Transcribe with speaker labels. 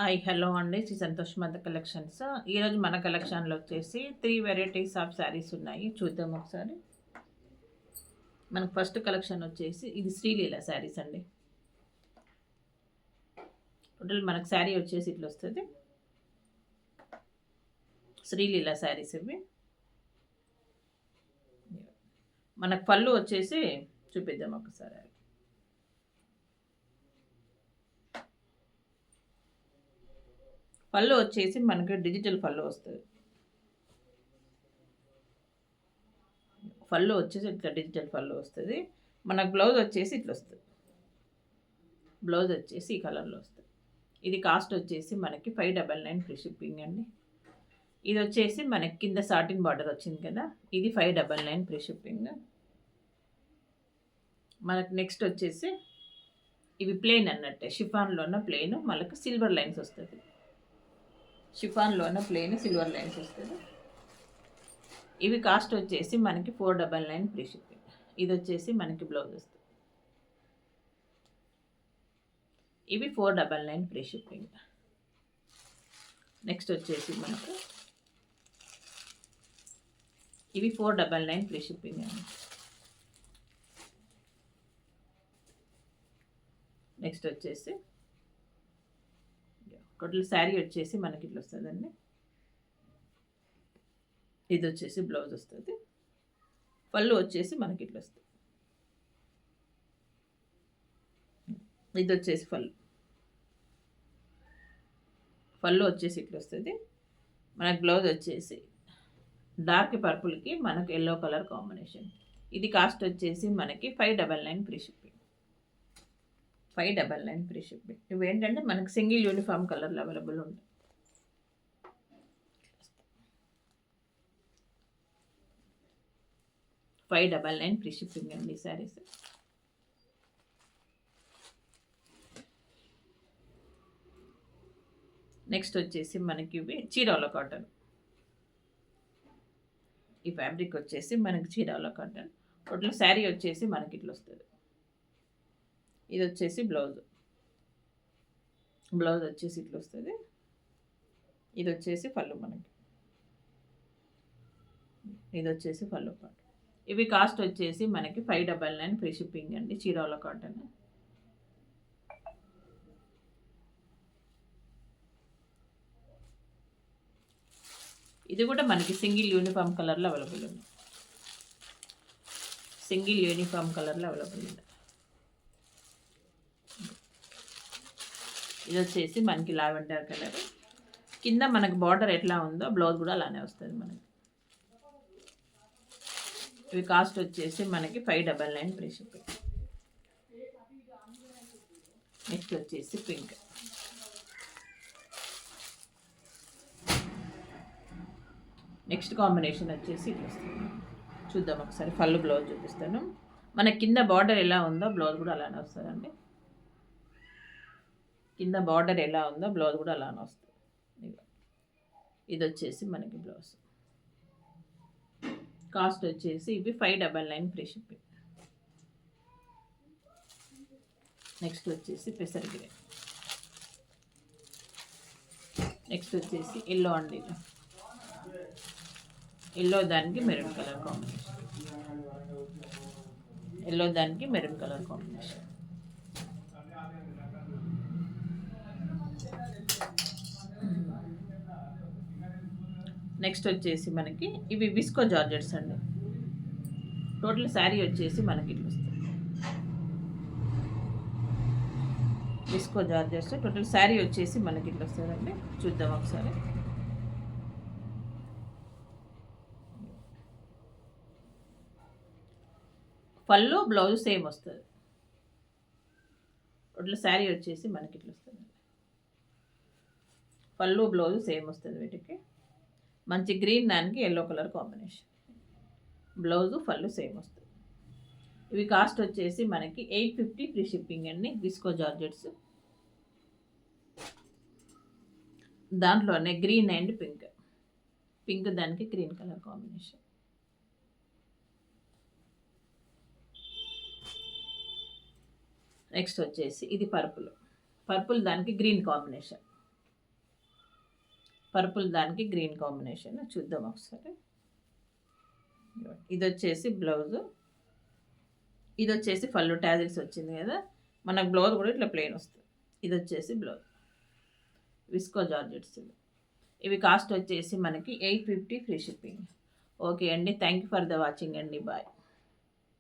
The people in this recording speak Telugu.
Speaker 1: హలో అండి. శ్రీ సంతోష్ మాత కలెక్షన్స్. ఈరోజు మన కలెక్షన్లో వచ్చేసి 3 వెరైటీస్ ఆఫ్ శారీస్ ఉన్నాయి. చూద్దాం ఒకసారి. మనకు ఫస్ట్ కలెక్షన్ వచ్చేసి ఇది శ్రీలీల శారీస్ అండి. టోటల్ మనకు శారీ వచ్చేసి ఇట్లా వస్తుంది. శ్రీలీల శారీస్ ఇవి. మనకు పళ్ళు వచ్చేసి చూపిద్దాం ఒకసారి. పళ్ళు వచ్చేసి మనకి డిజిటల్ పళ్ళు వస్తుంది. పళ్ళు వచ్చేసి ఇట్లా డిజిటల్ పళ్ళు వస్తుంది. మనకు బ్లౌజ్ వచ్చేసి ఇట్లా వస్తుంది. బ్లౌజ్ వచ్చేసి ఈ కలర్లో వస్తుంది. ఇది కాస్ట్ వచ్చేసి మనకి 599 ఫ్రీ షిప్పింగ్ అండి. ఇది వచ్చేసి మనకి కింద సాటిన్ బార్డర్ వచ్చింది కదా, ఇది 599 ఫ్రీ షిప్పింగ్. మనకు నెక్స్ట్ వచ్చేసి ఇవి ప్లెయిన్ అన్నట్టే, షిఫాన్లోన ప్లెయిన్, మనకు సిల్వర్ లైన్స్ వస్తుంది. షిఫాన్లోన ప్లెయిన్ సిల్వర్ లైన్స్ వస్తుంది. ఇవి కాస్ట్ వచ్చేసి మనకి 499 ఫ్రీ షిప్పింగ్. ఇది వచ్చేసి మనకి బ్లౌజ్ వస్తుంది. ఇవి 499 ఫ్రీ షిప్పింగ్. నెక్స్ట్ వచ్చేసి మనకు ఇవి 499 ఫ్రీ షిప్పింగ్ అండి. నెక్స్ట్ వచ్చేసి టోటల్ శారీ వచ్చేసి మనకి ఇట్లా వస్తుందండి. ఇది వచ్చేసి బ్లౌజ్ వస్తుంది. పళ్ళు వచ్చేసి మనకి ఇట్లా వస్తుంది. ఇది వచ్చేసి పళ్ళు వచ్చేసి ఇట్లా వస్తుంది. మనకి బ్లౌజ్ వచ్చేసి డార్క్ పర్పుల్కి మనకు ఎల్లో కలర్ కాంబినేషన్. ఇది కాస్ట్ వచ్చేసి మనకి 599 ఫ్రీ షిప్పింగ్. 599 free shipping. ఇవి ఏంటంటే మనకి సింగిల్ యూనిఫామ్ కలర్లు అవైలబుల్ ఉంటాయి. 599 ఫ్రీ షిప్పింగ్ అండి ఈ శారీస్. నెక్స్ట్ వచ్చేసి మనకి ఇవి చీరాల కాటన్. ఈ ఫ్యాబ్రిక్ వచ్చేసి మనకి చీరాల కాటన్. టోటల్ శారీ వచ్చేసి మనకి ఇట్లా వస్తుంది. ఇది వచ్చేసి బ్లౌజ్ వచ్చేసి ఇట్లా వస్తుంది. ఇది వచ్చేసి పళ్ళు మనకి. ఇది వచ్చేసి పళ్ళు పాటు. ఇవి కాస్ట్ వచ్చేసి మనకి 599 ఫ్రీ షిప్పింగ్ అండి చీరాల కాటన్. ఇది కూడా మనకి సింగిల్ యూనిఫామ్ కలర్లో అవైలబుల్ ఉంది. సింగిల్ యూనిఫామ్ కలర్లో అవైలబుల్ ఉంది. ఇది వచ్చేసి మనకి లావెండర్ కలర్. కింద మనకి బార్డర్ ఎట్లా ఉందో బ్లౌజ్ కూడా అలానే వస్తుంది మనకి. ఇవి కాస్ట్ వచ్చేసి మనకి 599 ఫ్రీ షిప్పింగ్. నెక్స్ట్ వచ్చేసి పింక్. నెక్స్ట్ కాంబినేషన్ వచ్చేసి ఇట్లా వస్తుంది. చూద్దాం ఒకసారి. పళ్ళు బ్లౌజ్ చూపిస్తాను. మన కింద బార్డర్ ఎలా ఉందో బ్లౌజ్ కూడా అలానే వస్తుందండి. కింద బార్డర్ ఎలా ఉందో బ్లౌజ్ కూడా అలానే వస్తుంది. ఇది వచ్చేసి మనకి బ్లౌజ్. కాస్ట్ వచ్చేసి ఇవి 599 ఫ్రీ షిప్పింగ్. నెక్స్ట్ వచ్చేసి పెసర్ గ్రే. నెక్స్ట్ వచ్చేసి ఎల్లో అండి. ఎల్లో దానికి మెరూన్ కలర్ కాంబినేషన్. ఎల్లో దానికి మెరూన్ కలర్ కాంబినేషన్. నెక్స్ట్ వచ్చేసి మనకి ఇవి విస్కో జార్జెట్స్ అండి. టోటల్ శారీ వచ్చేసి మనకి ఇట్లా వస్తుంది. విస్కో జార్జెట్స్ టోటల్ శారీ వచ్చేసి మనకి ఇట్లా వస్తుందండి. చూద్దాం ఒకసారి. పళ్ళు బ్లౌజ్ సేమ్ వస్తుంది. టోటల్ శారీ వచ్చేసి మనకి ఇట్లా వస్తుంది. పళ్ళు బ్లౌజ్ సేమ్ వస్తుంది. వీటికి మంచి గ్రీన్ దానికి ఎల్లో కలర్ కాంబినేషన్. బ్లౌజు పళ్ళు సేమ్ వస్తుంది. ఇవి కాస్ట్ వచ్చేసి మనకి 850 ఫ్రీ షిప్పింగ్ అండి. Visco georgettes. దాంట్లోనే గ్రీన్ అండ్ పింక్ దానికి గ్రీన్ కలర్ కాంబినేషన్. నెక్స్ట్ వచ్చేసి ఇది పర్పుల్ దానికి గ్రీన్ కాంబినేషన్. పర్పుల్ దానికి గ్రీన్ కాంబినేషన్ చూద్దాం ఒకసారి. ఇది వచ్చేసి బ్లౌజు, ఇది వచ్చేసి పళ్ళు టాజిల్స్ వచ్చింది కదా, మనకు బ్లౌజ్ కూడా ఇట్లా ప్లెయిన్ వస్తుంది. ఇది వచ్చేసి బ్లౌజ్ విస్కో జార్జెట్స్. ఇవి కాస్ట్ వచ్చేసి మనకి 850 ఫ్రీ షిప్పింగ్. ఓకే అండి, thank you for the watching అండి, బాయ్.